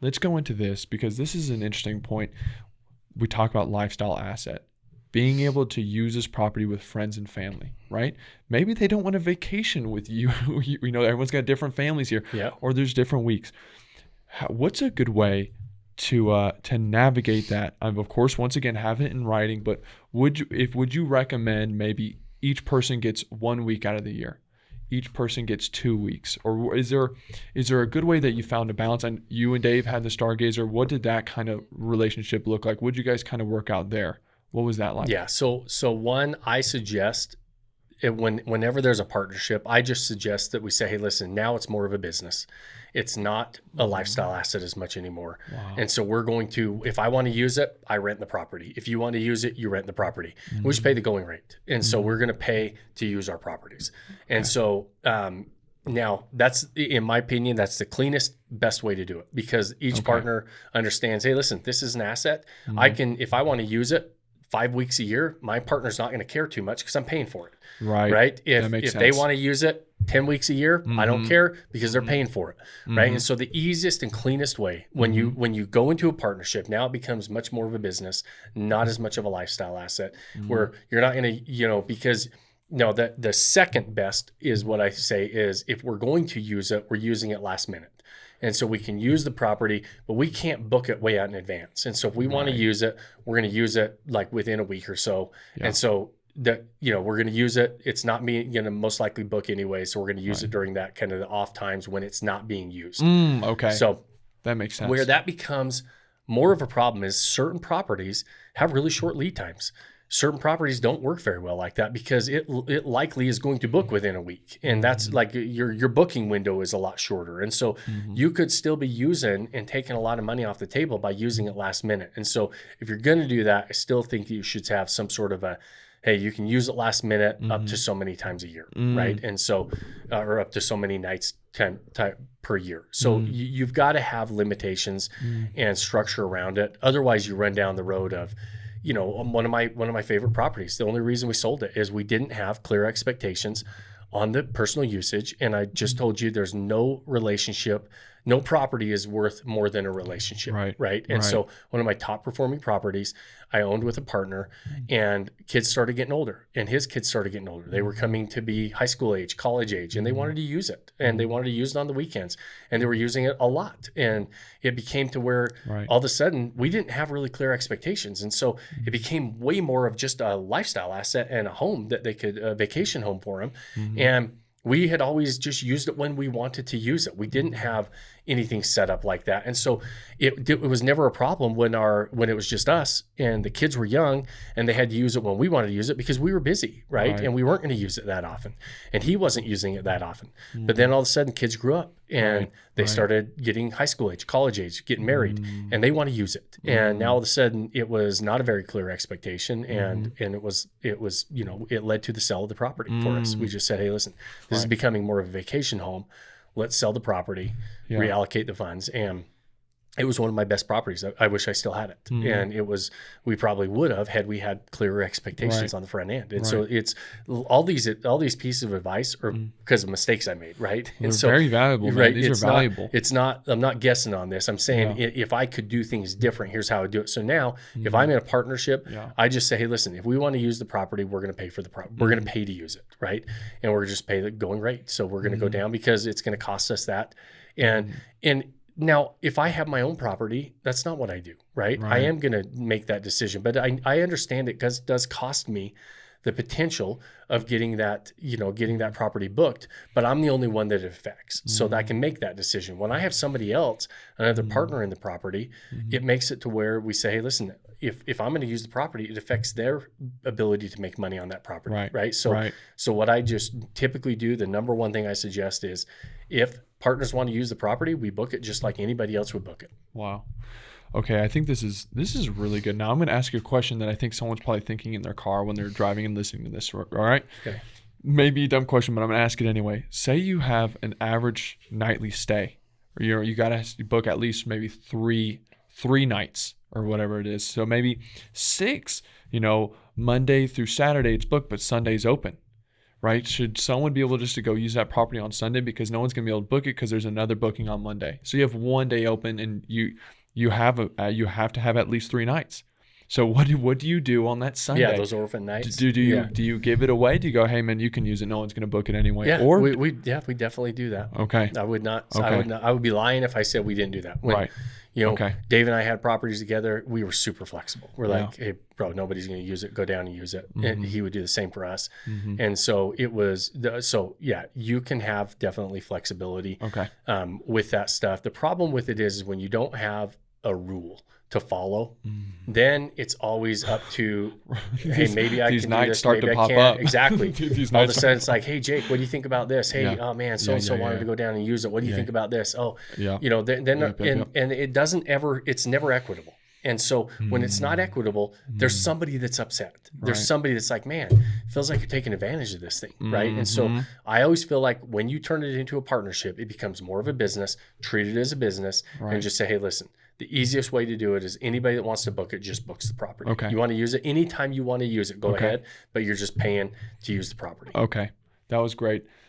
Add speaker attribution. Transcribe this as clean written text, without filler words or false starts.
Speaker 1: let's go into this because this is an interesting point. We talk about lifestyle asset, being able to use this property with friends and family, right? Maybe they don't want a vacation with you. You know, everyone's got different families here,
Speaker 2: Yeah.
Speaker 1: or there's different weeks. What's a good way to navigate that? Of course, once again, have it in writing, but would you recommend maybe each person gets 1 week out of the year? Each person gets 2 weeks, or is there a good way that you found a balance? And you and Dave had the Stargazer. What did that kind of relationship look like? What did you guys kind of work out there? What was that like?
Speaker 2: Yeah. So one, I suggest whenever there's a partnership, I just suggest that we say, hey, listen, now it's more of a business. It's not a lifestyle asset as much anymore.
Speaker 1: Wow.
Speaker 2: And so we're going to, if I want to use it, I rent the property. If you want to use it, you rent the property. We just pay the going rate. And so we're going to pay to use our properties. And so now that's, in my opinion, that's the cleanest, best way to do it, because each partner understands, hey, listen, this is an asset. I can, if I want to use it 5 weeks a year, my partner's not going to care too much because I'm paying for it.
Speaker 1: Right.
Speaker 2: If they want to use it 10 weeks a year, I don't care because they're paying for it. Right. And so the easiest and cleanest way when you go into a partnership, now it becomes much more of a business, not as much of a lifestyle asset, where you're not going to, because the second best is what I say is, if we're going to use it, we're using it last minute. And so we can use the property, but we can't book it way out in advance. And so if we want to use it, we're going to use it like within a week or so. Yeah. And so that, we're going to use it. It's not going to most likely book anyway. So we're going to use it during that kind of the off times when it's not being used.
Speaker 1: Okay.
Speaker 2: So
Speaker 1: that makes sense.
Speaker 2: Where that becomes more of a problem is certain properties have really short lead times. Certain properties don't work very well like that because it likely is going to book within a week. And that's like your booking window is a lot shorter. And so you could still be using and taking a lot of money off the table by using it last minute. And so if you're going to do that, I still think you should have some sort of hey, you can use it last minute up to so many times a year, right? And so, or up to so many nights time per year. So you've got to have limitations and structure around it. Otherwise you run down the road of, one of my favorite properties. The only reason we sold it is we didn't have clear expectations on the personal usage. And I just told you there's no relationship, no property is worth more than a relationship. Right. And so one of my top performing properties I owned with a partner, and kids started getting older, and his kids started getting older. They were coming to be high school age, college age, and they wanted to use it, and they wanted to use it on the weekends, and they were using it a lot. And it became to where all of a sudden we didn't have really clear expectations. And so it became way more of just a lifestyle asset and a home that they could, a vacation home for them. And we had always just used it when we wanted to use it. We didn't have anything set up like that. And so it was never a problem when it was just us and the kids were young and they had to use it when we wanted to use it because we were busy, right? And we weren't going to use it that often. And he wasn't using it that often. But then all of a sudden kids grew up and they started getting high school age, college age, getting married, and they want to use it. And now all of a sudden it was not a very clear expectation. And it was, it led to the sale of the property for us. We just said, hey, listen, this is becoming more of a vacation home. Let's sell the property, reallocate the funds. And it was one of my best properties. I wish I still had it. And we probably would have had we had clearer expectations on the front end. And so it's all these pieces of advice are because of mistakes I made, right?
Speaker 1: They're very valuable, man. These are valuable.
Speaker 2: I'm not guessing on this. I'm saying if I could do things different, here's how I do it. So now if I'm in a partnership, I just say, hey, listen, if we want to use the property, we're going to pay for the property. We're going to pay to use it, right? And we're just pay the going rate. So we're going to go down because it's going to cost us that. And now, if I have my own property, that's not what I do, right? I am going to make that decision, but I understand it because it does cost me the potential of getting that property booked, but I'm the only one that it affects. So that I can make that decision. When I have somebody else, another partner in the property, it makes it to where we say, hey, listen, if I'm going to use the property, it affects their ability to make money on that property, right? So what I just typically do, the number one thing I suggest is if partners want to use the property, we book it just like anybody else would book it.
Speaker 1: Wow. Okay, I think this is really good. Now I'm going to ask you a question that I think someone's probably thinking in their car when they're driving and listening to this. All right?
Speaker 2: Okay.
Speaker 1: Maybe a dumb question, but I'm going to ask it anyway. Say you have an average nightly stay, or you got to book at least maybe three nights or whatever it is. So maybe 6, Monday through Saturday it's booked, but Sunday's open, right? Should someone be able just to go use that property on Sunday because no one's going to be able to book it because there's another booking on Monday? So you have one day open, and you have to have at least 3 nights. So what do you do on that Sunday?
Speaker 2: Yeah, those orphan nights.
Speaker 1: Do you give it away? Do you go, hey man, you can use it, no one's going to book it anyway?
Speaker 2: Yeah,
Speaker 1: Or
Speaker 2: we definitely do that.
Speaker 1: okay,
Speaker 2: I would not.
Speaker 1: Okay.
Speaker 2: I would be lying if I said we didn't do that.
Speaker 1: Right. Okay.
Speaker 2: Dave and I had properties together. We were super flexible. We're
Speaker 1: Yeah.
Speaker 2: like, hey, bro, nobody's going to use it. Go down and use it. And he would do the same for us.
Speaker 1: Mhm.
Speaker 2: And so it was. You can have definitely flexibility
Speaker 1: Okay.
Speaker 2: with that stuff. The problem with it is when you don't have a rule to follow, then it's always up to, hey, maybe I
Speaker 1: These
Speaker 2: can do
Speaker 1: nights
Speaker 2: this,
Speaker 1: start
Speaker 2: maybe
Speaker 1: to
Speaker 2: I
Speaker 1: pop
Speaker 2: can't.
Speaker 1: up.
Speaker 2: Exactly.
Speaker 1: These
Speaker 2: All of a
Speaker 1: nights
Speaker 2: sudden, it's like, hey, Jake, what do you think about this? Hey,
Speaker 1: Yeah.
Speaker 2: oh man, so and so wanted to go down and use it. What do you
Speaker 1: Yeah.
Speaker 2: think about this? Oh,
Speaker 1: Yeah.
Speaker 2: then
Speaker 1: Yep.
Speaker 2: and it doesn't ever. It's never equitable. And so when it's not equitable, there's somebody that's upset. There's
Speaker 1: Right.
Speaker 2: somebody that's like, man, it feels like you're taking advantage of this thing, right? And so I always feel like when you turn it into a partnership, it becomes more of a business. Treat it as a business,
Speaker 1: Right.
Speaker 2: and just say, hey, listen. The easiest way to do it is anybody that wants to book it just books the property.
Speaker 1: Okay.
Speaker 2: You want to use it anytime you want to use it, go
Speaker 1: Okay.
Speaker 2: ahead, but you're just paying to use the property.
Speaker 1: Okay. That was great.